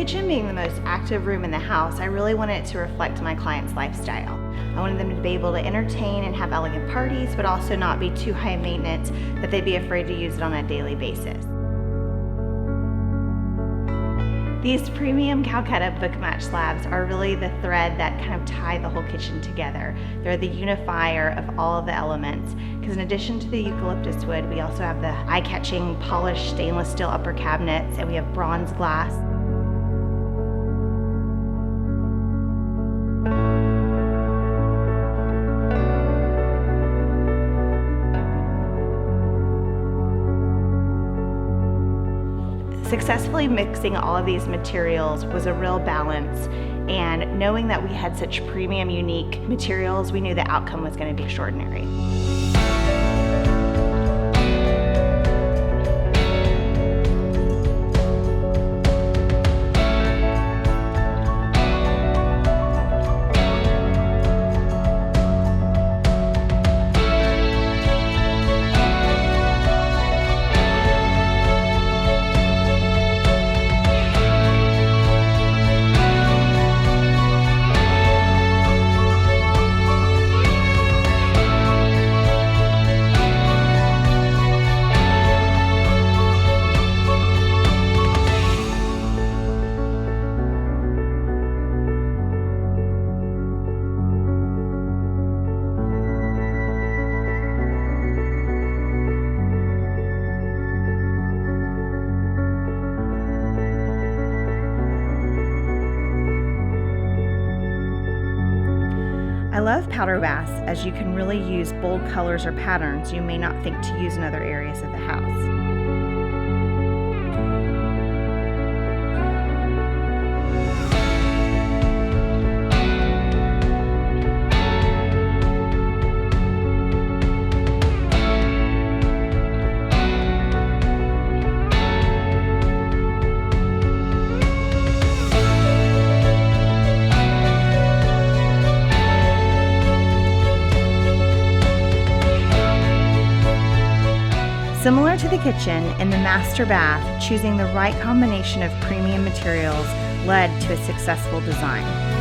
kitchen being the most active room in the house, I really wanted it to reflect my client's lifestyle. I wanted them to be able to entertain and have elegant parties, but also not be too high maintenance that they'd be afraid to use it on a daily basis. These premium Calcutta book match slabs are really the thread that kind of tie the whole kitchen together. They're the unifier of all of the elements, because in addition to the eucalyptus wood, we also have the eye-catching polished stainless steel upper cabinets, and we have bronze glass. Successfully mixing all of these materials was a real balance, and knowing that we had such premium, unique materials, we knew the outcome was going to be extraordinary. I love powder baths as you can really use bold colors or patterns you may not think to use in other areas of the house. Similar to the kitchen, in the master bath, choosing the right combination of premium materials led to a successful design.